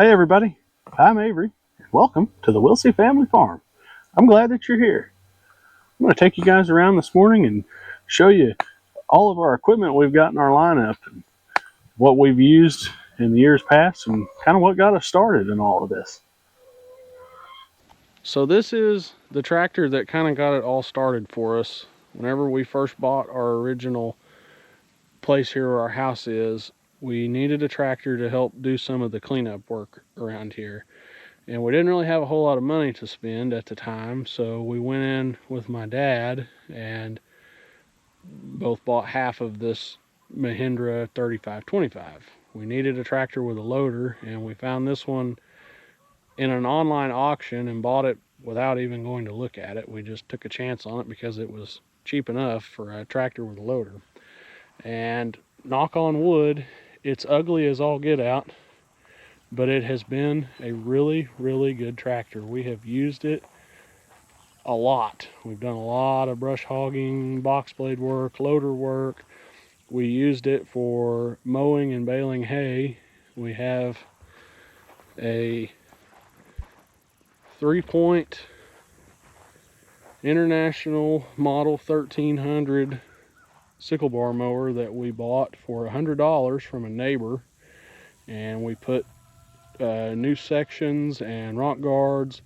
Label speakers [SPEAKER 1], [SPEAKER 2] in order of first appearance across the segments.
[SPEAKER 1] Hey everybody, I'm Avery, and welcome to the Wilsey Family Farm. I'm glad that you're here. I'm going to take you guys around this morning and show you all of our equipment we've got in our lineup, and what we've used in the years past, and kind of what got us started in all of this. So this is the tractor that kind of got it all started for us. Whenever we first bought our original place here where our house is, we needed a tractor to help do some of the cleanup work around here. And we didn't really have a whole lot of money to spend at the time, so we went in with my dad and both bought half of this Mahindra 3525. We needed a tractor with a loader, and we found this one in an online auction and bought it without even going to look at it. We just took a chance on it because it was cheap enough for a tractor with a loader. And knock on wood, it's ugly as all get out, but it has been a really, really good tractor. We have used it a lot. We've done a lot of brush hogging, box blade work, loader work. We used it for mowing and baling hay. We have a 3-point International Model 1300 sickle bar mower that we bought for $100 from a neighbor, and we put new sections and rock guards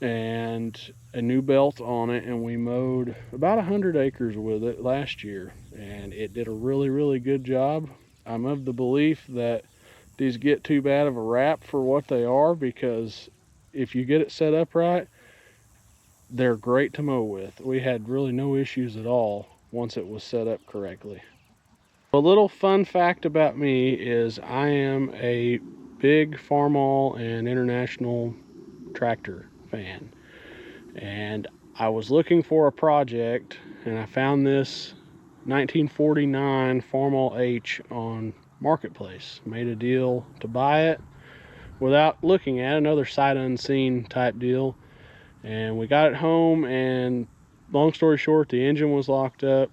[SPEAKER 1] and a new belt on it, and we mowed about 100 acres with it last year, and it did a really, really good job. I'm of the belief that these get too bad of a rap for what they are, because if you get it set up right, they're great to mow with. We had really no issues at all once it was set up correctly. A little fun fact about me is I am a big Farmall and International tractor fan, and I was looking for a project, and I found this 1949 Farmall H on Marketplace. Made a deal to buy it without looking at it, another sight unseen type deal. And we got it home, and long story short, the engine was locked up.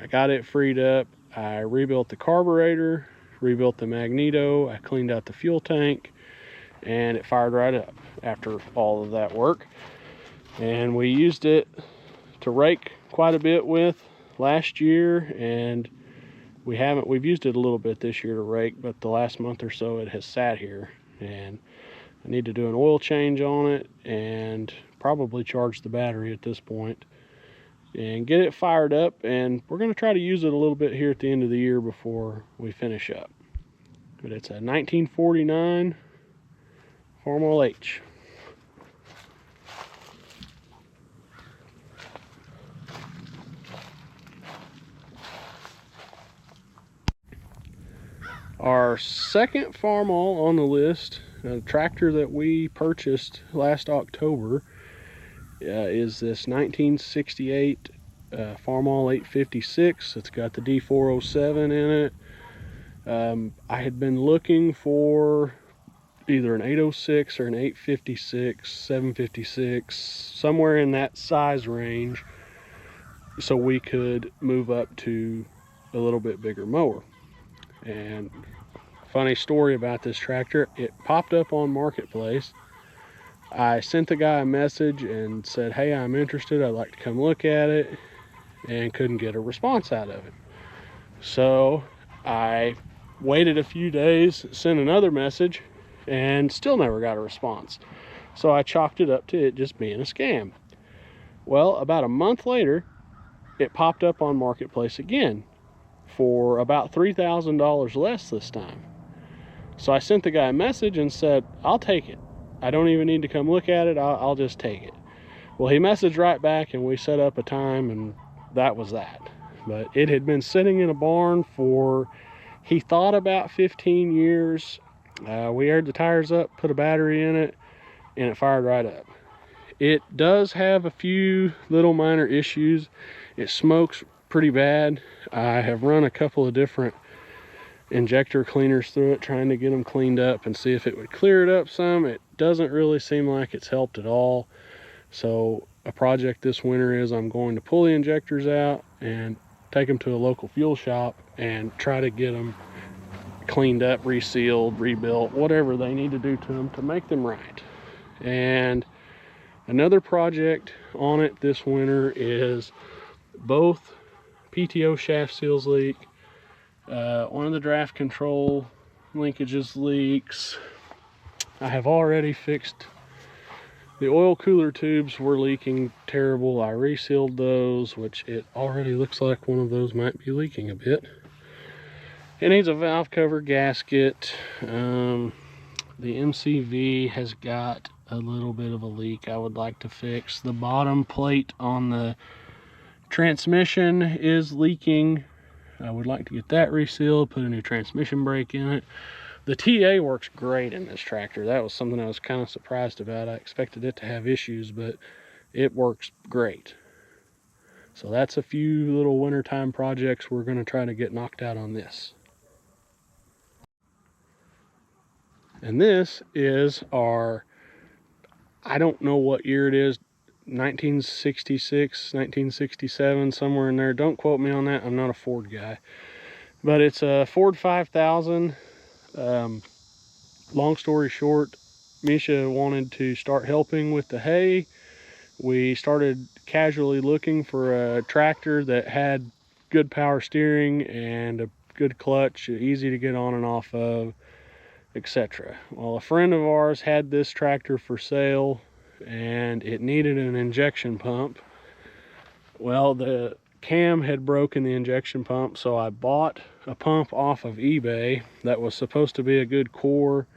[SPEAKER 1] I got it freed up. I rebuilt the carburetor, rebuilt the magneto, I cleaned out the fuel tank, and it fired right up after all of that work. And we used it to rake quite a bit with last year, and we've used it a little bit this year to rake, but the last month or so it has sat here, and I need to do an oil change on it and probably charge the battery at this point and get it fired up. And we're going to try to use it a little bit here at the end of the year before we finish up. But it's a 1949 Farmall H. Our second Farmall on the list, a tractor that we purchased last October, is this 1968 Farmall 856. It's got the D407 in it. I had been looking for either an 806 or an 856, 756, somewhere in that size range, so we could move up to a little bit bigger mower. And funny story about this tractor, it popped up on Marketplace. I sent the guy a message and said, hey, I'm interested, I'd like to come look at it, and couldn't get a response out of it. So I waited a few days, sent another message, and still never got a response. So I chalked it up to it just being a scam. Well, about a month later, it popped up on Marketplace again for about $3,000 less this time. So I sent the guy a message and said, I'll take it. I don't even need to come look at it. I'll just take it. Well, he messaged right back, and we set up a time, and that was that. But it had been sitting in a barn for, he thought, about 15 years. We aired the tires up, put a battery in it, and it fired right up. It does have a few little minor issues. It smokes pretty bad. I have run a couple of different injector cleaners through it, trying to get them cleaned up and see if it would clear it up some. It doesn't really seem like it's helped at all. So a project this winter is I'm going to pull the injectors out and take them to a local fuel shop and try to get them cleaned up, resealed, rebuilt, whatever they need to do to them to make them right. And another project on it this winter is both PTO shaft seals leak, one of the draft control linkages leaks. I have already fixed the oil cooler tubes, were leaking terrible. I resealed those, which it already looks like one of those might be leaking a bit. It needs a valve cover gasket. The MCV has got a little bit of a leak I would like to fix. The bottom plate on the transmission is leaking. I would like to get that resealed, put a new transmission brake in it. The TA works great in this tractor. That was something I was kind of surprised about. I expected it to have issues, but it works great. So that's a few little wintertime projects we're going to try to get knocked out on this. And this is our, I don't know what year it is, 1966, 1967, somewhere in there. Don't quote me on that. I'm not a Ford guy. But it's a Ford 5000. Long story short, Misha wanted to start helping with the hay. We started casually looking for a tractor that had good power steering and a good clutch, easy to get on and off of, etc. Well, a friend of ours had this tractor for sale and it needed an injection pump. Well, the cam had broken the injection pump, so I bought a pump off of eBay that was supposed to be a good core,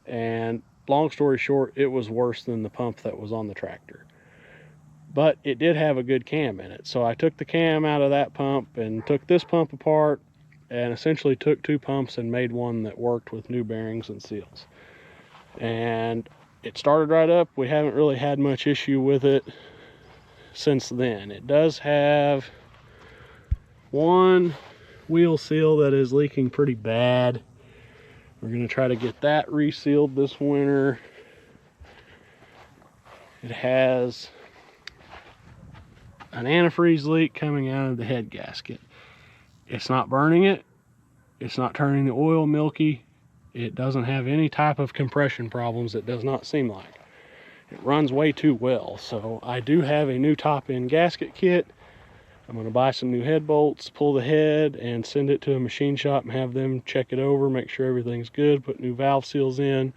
[SPEAKER 1] and long story short, it was worse than the pump that was on the tractor. But it did have a good cam in it, so I took the cam out of that pump and took this pump apart and essentially took two pumps and made one that worked with new bearings and seals. And it started right up. We haven't really had much issue with it since then. It does have one wheel seal that is leaking pretty bad. We're going to try to get that resealed this winter. It has an antifreeze leak coming out of the head gasket. It's not burning it. It's not turning the oil milky. It doesn't have any type of compression problems, it does not seem like. It runs way too well. So I do have a new top end gasket kit. I'm going to buy some new head bolts, pull the head, and send it to a machine shop and have them check it over, make sure everything's good, put new valve seals in,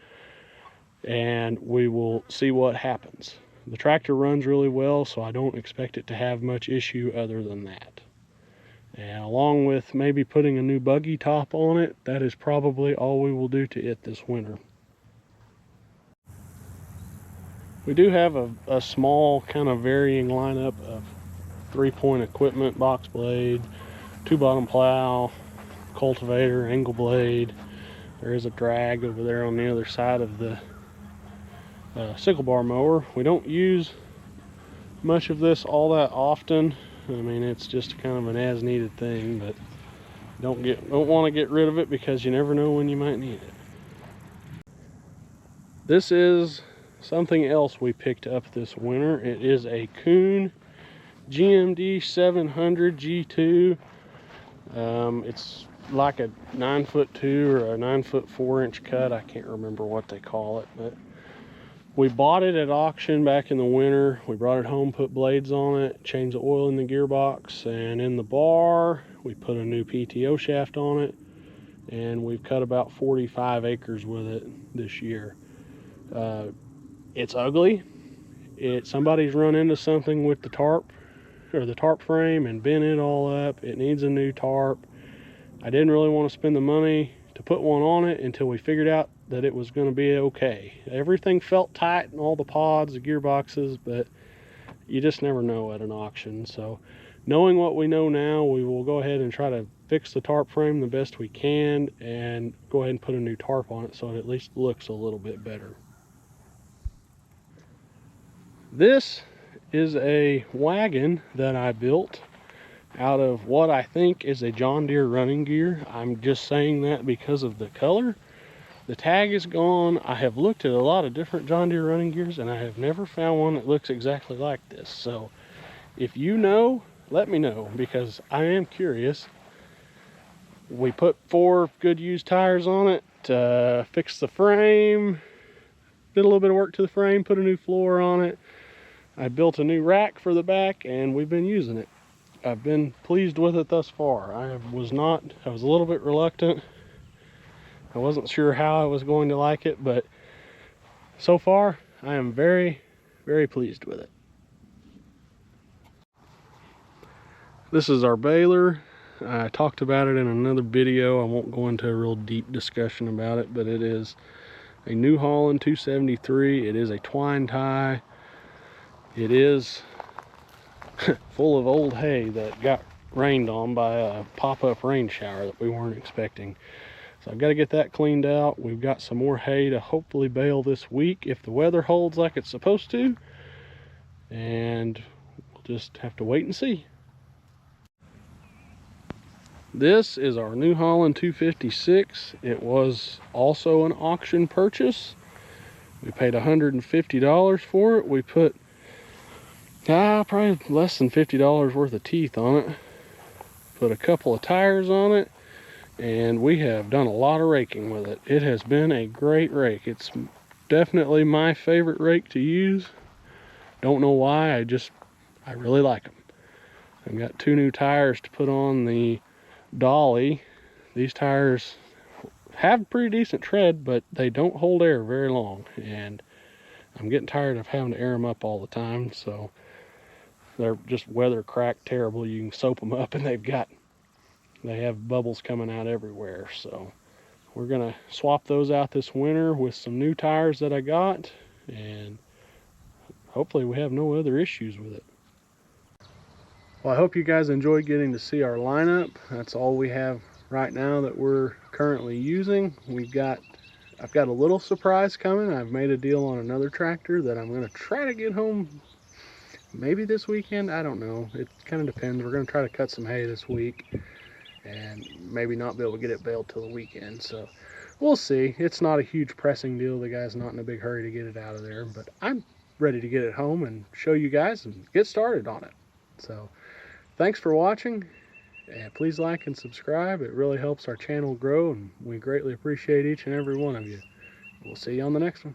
[SPEAKER 1] and we will see what happens. The tractor runs really well, so I don't expect it to have much issue other than that. And along with maybe putting a new buggy top on it, that is probably all we will do to it this winter. We do have a small kind of varying lineup of 3-point equipment: box blade, 2-bottom plow, cultivator, angle blade. There is a drag over there on the other side of the sickle bar mower. We don't use much of this all that often. I mean, it's just kind of an as needed thing, but don't want to get rid of it because you never know when you might need it. This is something else we picked up this winter. It is a Coon GMD 700 G2. It's like a 9'2" or a 9'4" cut. I can't remember what they call it, but we bought it at auction back in the winter. We brought it home, put blades on it, changed the oil in the gearbox, and in the bar we put a new PTO shaft on it, and we've cut about 45 acres with it this year. It's ugly. Somebody's run into something with the tarp or the tarp frame and bent it all up. It needs a new tarp. I didn't really want to spend the money to put one on it until we figured out that it was going to be okay. Everything felt tight in all the pods, the gearboxes, but you just never know at an auction. So knowing what we know now, we will go ahead and try to fix the tarp frame the best we can and go ahead and put a new tarp on it so it at least looks a little bit better. This is a wagon that I built out of what I think is a John Deere running gear. I'm just saying that because of the color. The tag is gone. I have looked at a lot of different John Deere running gears and I have never found one that looks exactly like this. So if you know, let me know, because I am curious. We put 4 good used tires on it, fixed the frame, did a little bit of work to the frame, put a new floor on it. I built a new rack for the back, and we've been using it. I've been pleased with it thus far. I was a little bit reluctant. I wasn't sure how I was going to like it, but so far I am very, very pleased with it. This is our baler. I talked about it in another video. I won't go into a real deep discussion about it, but it is a New Holland 273. It is a twine tie. It is full of old hay that got rained on by a pop-up rain shower that we weren't expecting. So I've got to get that cleaned out. We've got some more hay to hopefully bale this week if the weather holds like it's supposed to. And we'll just have to wait and see. This is our New Holland 256. It was also an auction purchase. We paid $150 for it. We put probably less than $50 worth of teeth on it. Put a couple of tires on it, and we have done a lot of raking with it. It has been a great rake. It's definitely my favorite rake to use. Don't know why, I really like them. I've got 2 new tires to put on the dolly. These tires have pretty decent tread, but they don't hold air very long, and I'm getting tired of having to air them up all the time. So they're just weather cracked terrible. You can soap them up and they have bubbles coming out everywhere. So we're gonna swap those out this winter with some new tires that I got, and hopefully we have no other issues with it. Well, I hope you guys enjoyed getting to see our lineup. That's all we have right now that we're currently using. I've got a little surprise coming. I've made a deal on another tractor that I'm going to try to get home maybe this weekend. I don't know. It kind of depends. We're going to try to cut some hay this week and maybe not be able to get it baled till the weekend. So we'll see. It's not a huge pressing deal. The guy's not in a big hurry to get it out of there, but I'm ready to get it home and show you guys and get started on it. So thanks for watching, and please like and subscribe. It really helps our channel grow, and we greatly appreciate each and every one of you. We'll see you on the next one.